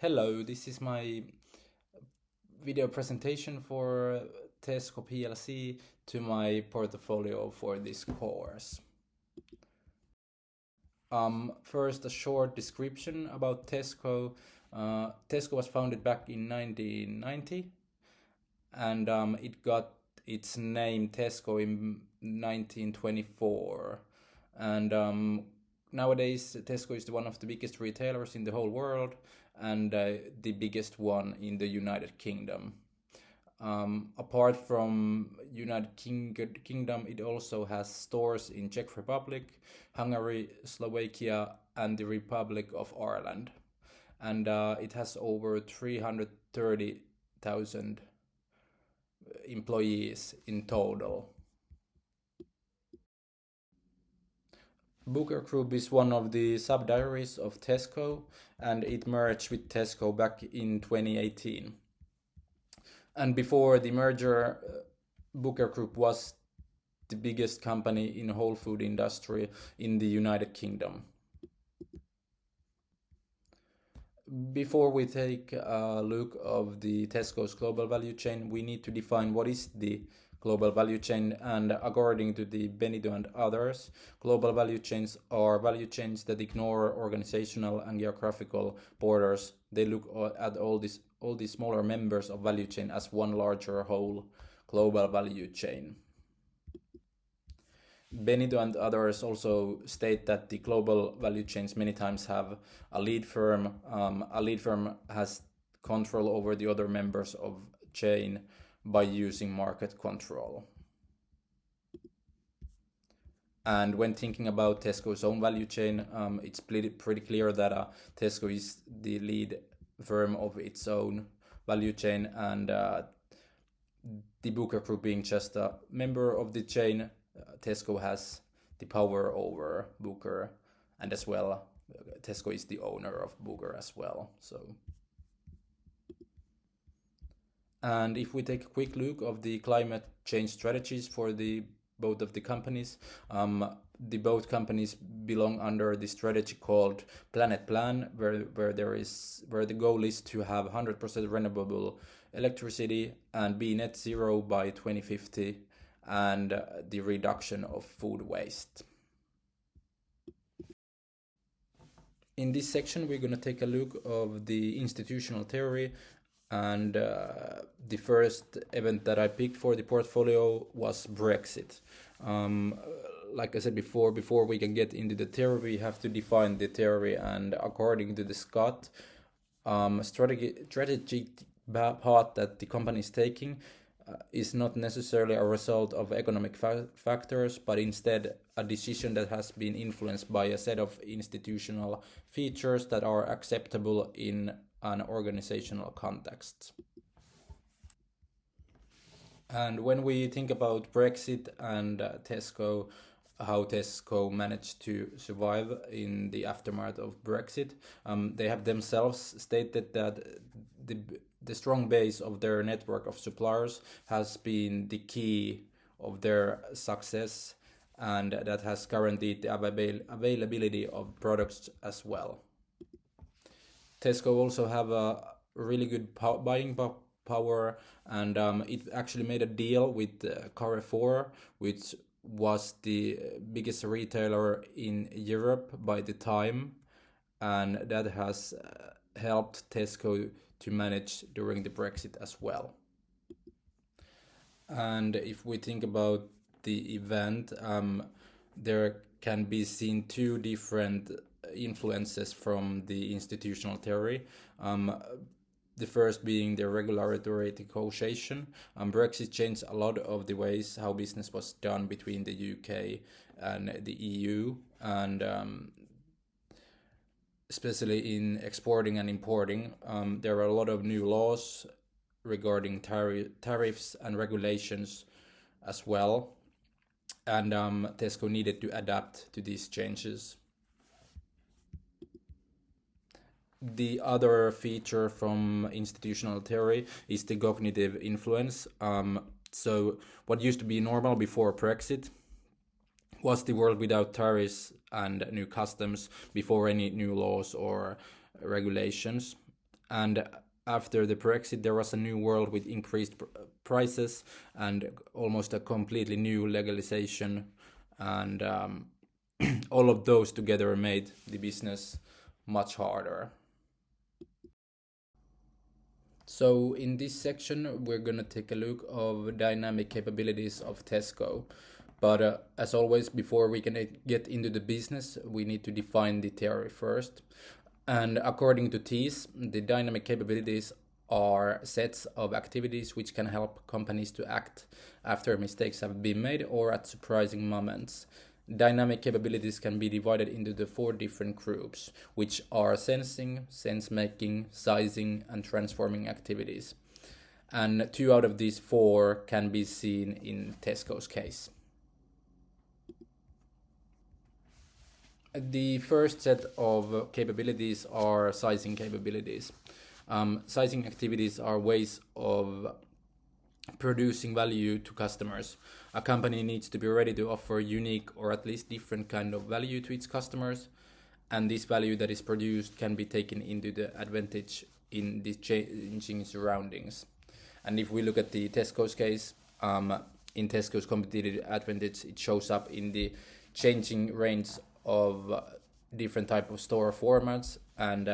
Hello, this is my video presentation for Tesco PLC to my portfolio for this course. First, a short description about Tesco. Tesco was founded back in 1990 and it got its name Tesco in 1924. And nowadays, Tesco is one of the biggest retailers in the whole world and the biggest one in the United Kingdom. Apart from United Kingdom, it also has stores in Czech Republic, Hungary, Slovakia, and the Republic of Ireland. And it has over 330,000 employees in total. Booker Group is one of the subsidiaries of Tesco, and it merged with Tesco back in 2018. And before the merger, Booker Group was the biggest company in the whole food industry in the United Kingdom. Before we take a look of the Tesco's global value chain, we need to define what is the global value chain, and according to the Benito and others, global value chains are value chains that ignore organizational and geographical borders. They look at all these smaller members of value chain as one larger whole global value chain. Benito and others also state that the global value chains many times have a lead firm. A lead firm has control over the other members of chain by using market control. And when thinking about Tesco's own value chain, it's pretty clear that Tesco is the lead firm of its own value chain, and the Booker Group being just a member of the chain, Tesco has the power over Booker, and as well, Tesco is the owner of Booker as well. And if we take a quick look of the climate change strategies for the both of the companies, the both companies belong under the strategy called Planet Plan, where the goal is to have 100% renewable electricity and be net zero by 2050, and the reduction of food waste. In this section, we're going to take a look of the institutional theory, and the first event that I picked for the portfolio was Brexit. Like I said before we can get into the theory, we have to define the theory, and according to the Scott, strategic path that the company is taking is not necessarily a result of economic factors, but instead a decision that has been influenced by a set of institutional features that are acceptable in an organizational context. And when we think about Brexit and Tesco, how Tesco managed to survive in the aftermath of Brexit, they have themselves stated that the strong base of their network of suppliers has been the key of their success, and that has guaranteed the availability of products as well. Tesco also have a really good buying power, and it actually made a deal with Carrefour, which was the biggest retailer in Europe by the time, and that has helped Tesco to manage during the Brexit as well. And if we think about the event, there can be seen two different influences from the institutional theory. The first being the regulatory negotiation. Brexit changed a lot of the ways how business was done between the UK and the EU, and especially in exporting and importing, there are a lot of new laws regarding tariffs and regulations as well, and Tesco needed to adapt to these changes. The other feature from institutional theory is the cognitive influence. So what used to be normal before Brexit was the world without tariffs and new customs, before any new laws or regulations. And after the Brexit, there was a new world with increased prices and almost a completely new legalization, and all of those together made the business much harder. So in this section, we're gonna take a look of dynamic capabilities of Tesco. But as always, before we can get into the business, we need to define the theory first. And according to TEAS, the dynamic capabilities are sets of activities which can help companies to act after mistakes have been made or at surprising moments. Dynamic capabilities can be divided into the four different groups, which are sensing, sense making, sizing, and transforming activities. And two out of these four can be seen in Tesco's case. The first set of capabilities are sizing capabilities. Sizing activities are ways of producing value to customers. A company needs to be ready to offer unique or at least different kind of value to its customers, and this value that is produced can be taken into the advantage in these changing surroundings. And if we look at the Tesco's case, in Tesco's competitive advantage, it shows up in the changing range of different type of store formats, and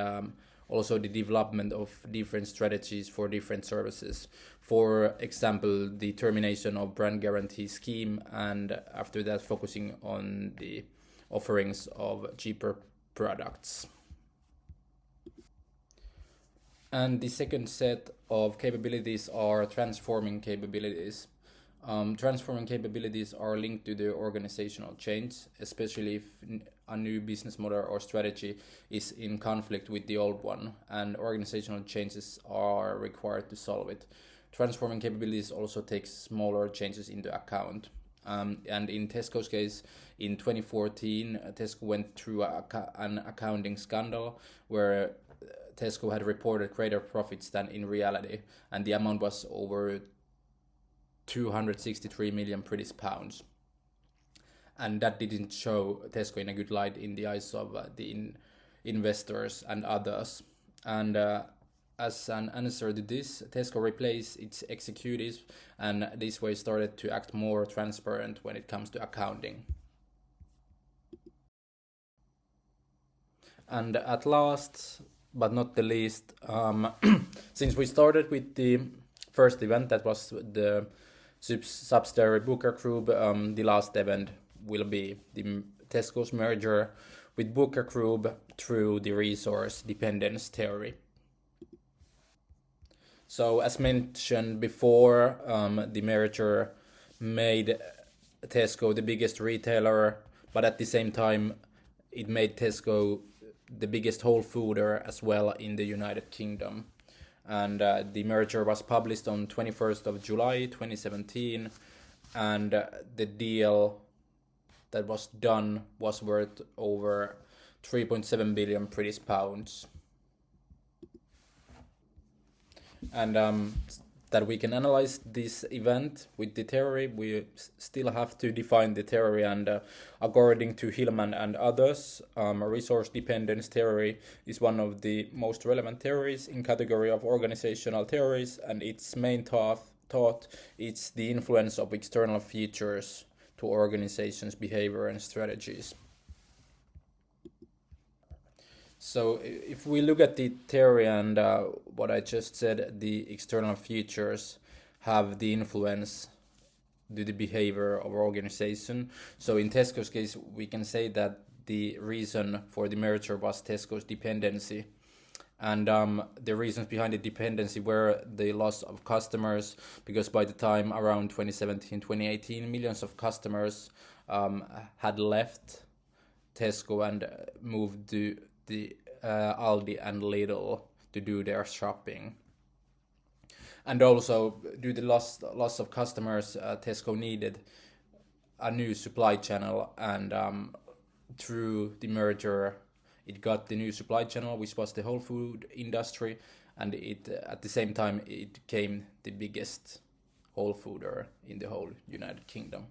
also the development of different strategies for different services. For example, the termination of brand guarantee scheme, and after that focusing on the offerings of cheaper products. And the second set of capabilities are transforming capabilities. Transforming capabilities are linked to the organizational change, especially if a new business model or strategy is in conflict with the old one, and organizational changes are required to solve it. Transforming capabilities also take smaller changes into account. And in Tesco's case, in 2014, Tesco went through an accounting scandal where Tesco had reported greater profits than in reality, and the amount was over 263 million British pounds. And that didn't show Tesco in a good light in the eyes of the investors and others. And as an answer to this, Tesco replaced its executives and this way started to act more transparent when it comes to accounting. And at last, but not the least, since we started with the first event, that was the subsidiary Booker Group, the last event will be the Tesco's merger with Booker Group through the resource dependence theory. So as mentioned before, the merger made Tesco the biggest retailer, but at the same time it made Tesco the biggest whole fooder as well in the United Kingdom. And the merger was published on 21st of July 2017, and the deal that was done was worth over 3.7 billion British pounds. And that we can analyze this event with the theory, we still have to define the theory, and according to Hillman and others, resource dependence theory is one of the most relevant theories in category of organizational theories, and its main thought is the influence of external features to organizations' behavior and strategies. So if we look at the theory and what I just said, the external features have the influence to the behavior of our organization. So in Tesco's case, we can say that the reason for the merger was Tesco's dependency. And the reasons behind the dependency were the loss of customers, because by the time around 2017, 2018, millions of customers had left Tesco and moved to the Aldi and Lidl to do their shopping. And also, due to the loss of customers, Tesco needed a new supply channel, and through the merger, it got the new supply channel, which was the whole food industry, and it at the same time it became the biggest whole fooder in the whole United Kingdom.